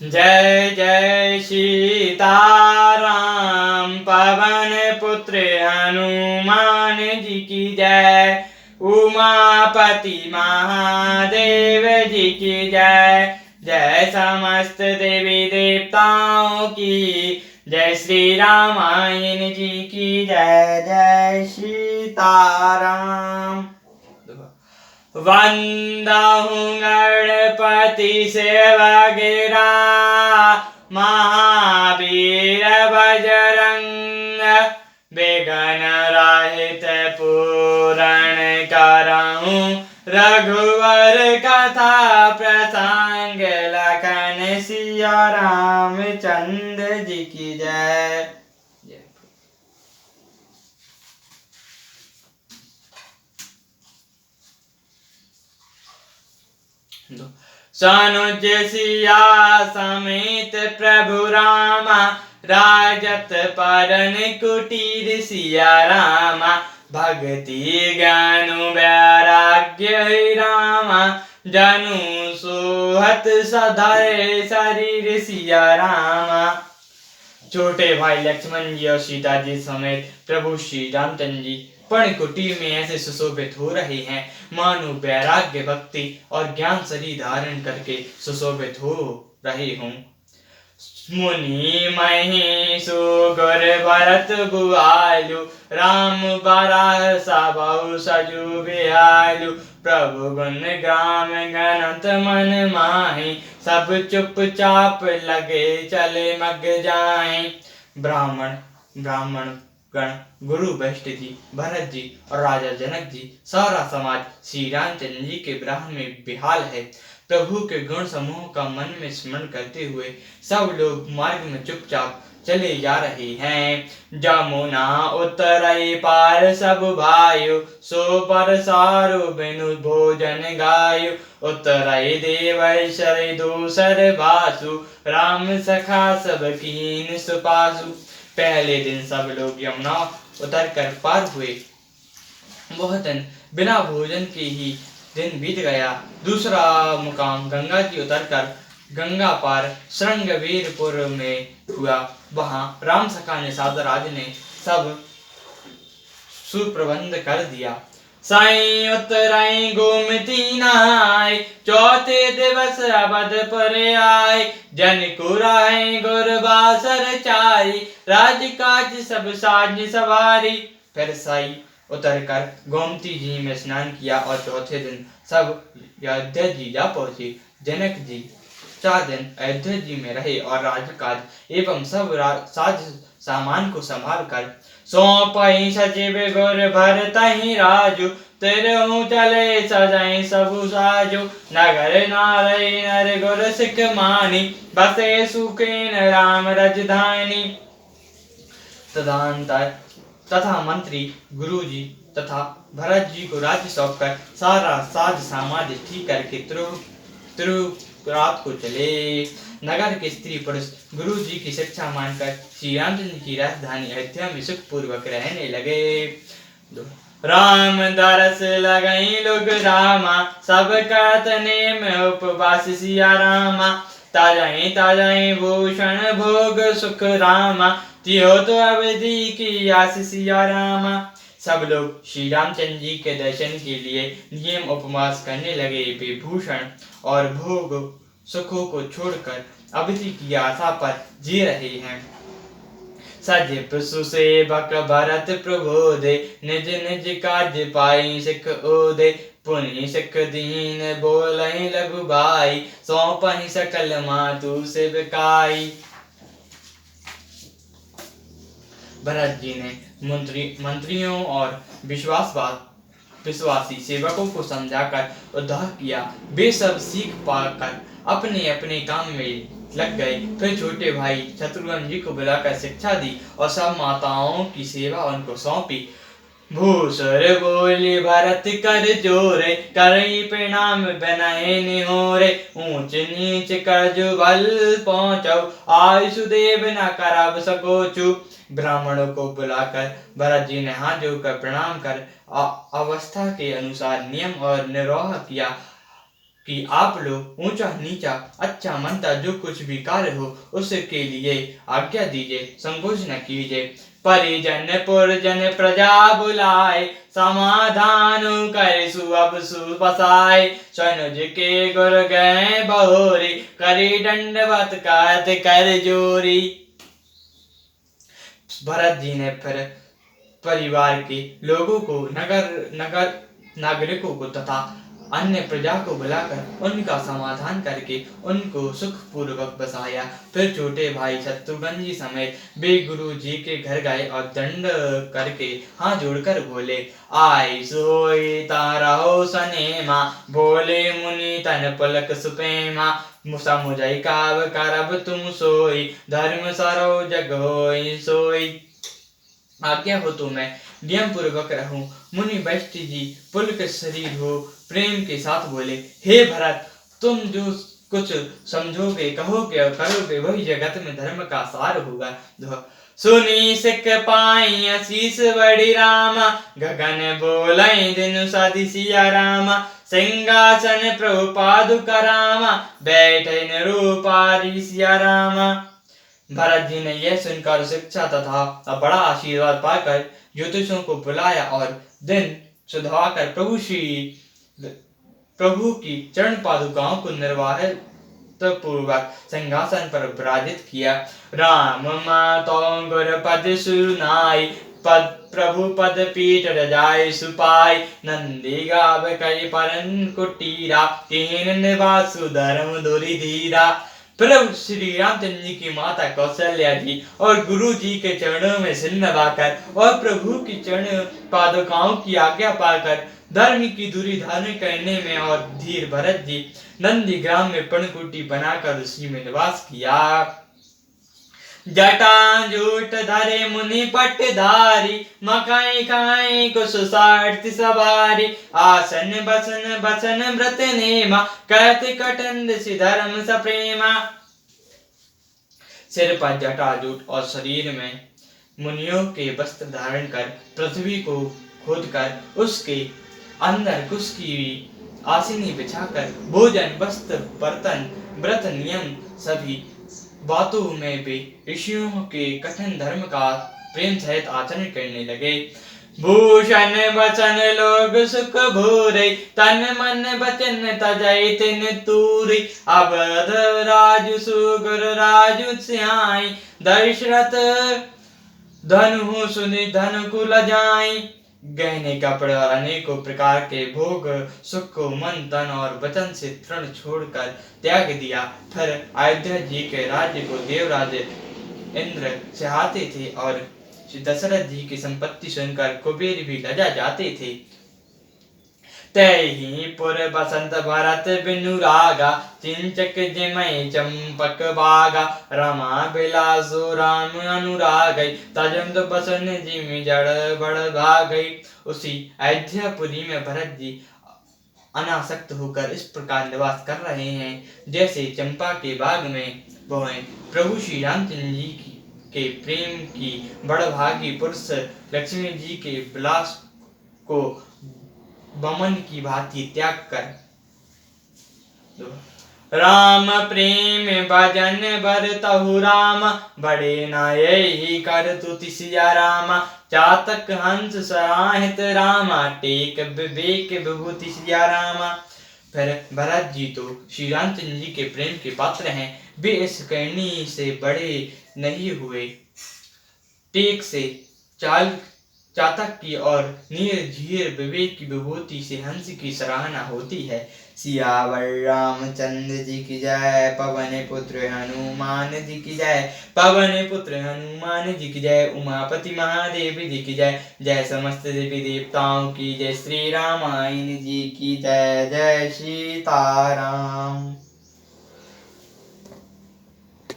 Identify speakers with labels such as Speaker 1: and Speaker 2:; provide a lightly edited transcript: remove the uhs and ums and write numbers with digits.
Speaker 1: जय जय सीताराम पवन पुत्र हनुमान जी की जय। उमापति महादेव जी की जय। जय समस्त देवी देवताओं की जय। श्री रामायण जी की जय। जय सीताराम। वंदहूं गणपति सेवगिरा महावीर बजरंग। विघ्न रहित पूरण करहूं रघुवर कथा प्रसंग। लखन सिया रामचंद्र जी की जय। सनुज सिया समेत प्रभु रामा। राजत परन कुटीर सिया रामा। भक्ति ज्ञानु वैराग्य रामा। जनु सोहत सधरे शरीर सिया रामा। छोटे भाई लक्ष्मण जी और सीता जी समेत प्रभु श्री रामचंद्र जी पर्णकुटीर में ऐसे सुशोभित हो रहे हैं मानो वैराग्य भक्ति और ज्ञान शरीर धारण करके सुशोभित हो रहे हों। मुनि महिषु गुर भरत बुआलु। राम बारह सबहु सजु बिहालु। प्रभु गुण ग्राम गणत मन माहि। सब चुपचाप लगे चले मग जाए। ब्राह्मण गण गुरु वशिष्ठ जी भरत जी और राजा जनक जी सारा समाज श्री रामचंद्र जी के विरह में बेहाल है। प्रभु के गुण समूह का मन में स्मरण करते हुए सब लोग मार्ग में चुपचाप चले जा रहे हैं। जमुना उतरई पार सब भायु। सो पर सारु बिनु भोजन गायु। उतरई देवैश्वर दूसर बासु। राम सखा सब कीन सुपासु। पहले दिन सब लोग यमुना उतर कर पार हुए। वह दिन बिना भोजन के ही दिन बीत गया। दूसरा मुकाम गंगा जी उतरकर गंगा पार श्रृंगवीरपुर में हुआ। वहां राम सखा ने साधराज ने सब सुप्रबंध कर दिया। साई उतराई गोमती नहाय। चौथे दिवस अवधपुर आए। जनकुराय गुरबासर चाई। राजकाज सब साज सवारी। फिर साई उतरकर गोमती जी में स्नान किया और चौथे दिन सब अयोध्या जी जा पहुंचे। जनक जी 4 दिन अयोध्या जी में रहे और राजकाज एवं सब साज सामान को संभाल कर सौंपई सचिव गुर भरतहि राजु। तिरहु चले सजाई सबु साजु। नगर नारई नर गुर सिख मानी। बसे सुखेन राम राजधानी। तथा मंत्री गुरु जी तथा भरत जी को राज्य सौंपकर सारा साज सामान ठीक करके रात को चले। नगर के स्त्री पुरुष गुरु जी की शिक्षा मानकर श्री रामचंद्र की राजधानी अयोध्या में सुखपूर्वक रहने लगे। राम दरस लगई लोग रामा। सब करत नेम उपवास सिया रामा। ताजाई भूषण भोग सुख रामा। तियो तो अवधि की आस सिया रामा। सब लोग श्री रामचंद्र जी के दर्शन के लिए नियम उपवास करने लगे। वे भूषण और भोग सुखों को छोड़कर अवधि की आशा पर जी रहे हैं। सज पशु सेवक भरत प्रबोधे। निज निज काज पाई सिख ओदे। पुनि सिख दीन बोलहि लघु भाई। सौंपहि सकल मातु सेवकाई। भरत जी ने मंत्रियों और विश्वासी सेवकों को समझाकर उद्धार किया। वे सब सीख पाकर अपने अपने काम में लग गए। फिर छोटे भाई शत्रुघ्न जी को बुलाकर शिक्षा दी और सब माताओं की सेवा उनको सौंपी। भूसुर बोली भरत कर जोरे। करई प्रणाम बनहि निहोरे। ऊंच नीच कर जो बल पहुँचौ। आयुषदेव न करब सकोचु। ब्राह्मणों को बुलाकर भरत जी ने हाथ जोड़कर प्रणाम कर अवस्था के अनुसार नियम और निर्वाह किया। कि आप लोग ऊंचा नीचा अच्छा मनता जो कुछ भी कार्य हो उसके लिए आज्ञा दीजिए, संकोच न कीजिए। परिजन पुरजन प्रजा बुलाए, समाधान कर सुअब सुपसाए। सनुज के गुर गए बहोरी, करी दंडवत कहत कर जोरी। भरत जी ने फिर परिवार के लोगों को, नगर नागरिकों को तथा अन्य प्रजा को बुलाकर उनका समाधान करके उनको सुखपूर्वक बसाया। फिर छोटे भाई शत्रुघ्न जी समेत वे गुरु जी के घर गए और दंड करके हाथ जोड़कर बोले, आई सोई तारहो सनेमा, बोले मुनि तन पलक सुपेमा। समुझई काव करब तुम सोई, धर्म सरो जग होई सोई। आज्ञा हो तो मैं नियम पूर्वक रहूं। मुनि वशिष्ठ जी पुलक शरीर हो प्रेम के साथ बोले, हे भरत, तुम जो कुछ समझोगे कहोगे और करोगे वही जगत में धर्म का सार होगा। सुनी सिख पाई आशीष बड़ी रामा, गगन बोलई दिन सदी सिया रामा। सिंहासन प्रभु पादुका रामा, बैठे निरूपारी सिया रामा। भरत जी ने यह सुनकर शिक्षा तथा बड़ा आशीर्वाद पाकर ज्योतिषों को बुलाया और दिन सुधवाकर प्रभु की चरण पादुकाओं को निर्वाहित पूर्वक सिंहासन पर विराजित किया। राम मातो गुर पद सुनाई, प्रभु पद पीठ रजाई सुपाई। नंदी गाव कई परन कुटीरा, तीन निवासु धर्म धुरि धीरा। प्रभु श्री रामचंद्र जी की माता कौशल्या जी और गुरु जी के चरणों में सिर नवाकर और प्रभु की चरण पादुकाओं की आज्ञा पाकर धर्म की दूरी धारण करने में और धीर भरत जी नंदी ग्राम में पर्णकुटी बनाकर उसी में निवास किया। जटा जूट धरे मुनि पटधारी, मकाई खाई कुश सारथि सवारी। आसन बसन बसन व्रत नेमा, कहत कटंद सि धर्म सप्रेमा। सिर पर जटा जूट और शरीर में मुनियों के वस्त्र धारण कर पृथ्वी को खोदकर उसके अंदर कुश की आसीनी बिछाकर भोजन वस्त्र बर्तन व्रत नियम सभी बातों में भी ऋषियों के कठिन धर्म का प्रेम सहित आचरण करने लगे। भूषण वचन लोग सुख भूरे, तन मन बचन तजै तिन तूरी। अवध राजु सुगर राजु सियाई, दशरथ धनु सुनि धन कुल जाई। गहने कपड़े और अनेकों प्रकार के भोग सुख को मन तन और वचन से तृण छोड़कर त्याग दिया। फिर अयोध्या जी के राज्य को देवराज इंद्र चाहते थे और दशरथ जी की संपत्ति सुनकर कुबेर भी लजा जाते थे। तैहि पुर बसंत भरत बिनु रागा, चिंचक जिमय चंपक बागा। रमा बिलासो राम अनुरागै, तजंत बसन जिमि जड़ बड़ भागै। उसी अयोध्यापुरी में भरत जी अनासक्त होकर इस प्रकार निवास कर रहे हैं जैसे चंपा के बाग में वह प्रभु श्री रामचंद्र जी के प्रेम की बड़भागी पुरुष लक्ष्मी जी के विलास को बमन की भांति त्याग कर राम प्रेम भजन बरतहु राम, बड़े नायहि कर तुति सिया रामा। चातक हंस सराहित रामा, टेक विवेक विभूति सिया रामा। फिर भरत जी तो श्री रामचंद्र जी के प्रेम के पात्र हैं, वे इस करनी से बड़े नहीं हुए। टेक से चातक की और नीर झीर विवेक की विभूति से हंस की सराहना होती है। सियावर रामचंद्र जी की जय, पवन पुत्र हनुमान जी की जय। पवन पुत्र हनुमान जी की जय, उमापति महादेव जी की जय। जय समस्त देवी देवताओं की जय, श्री रामायण जी की जय। जय सीताराम।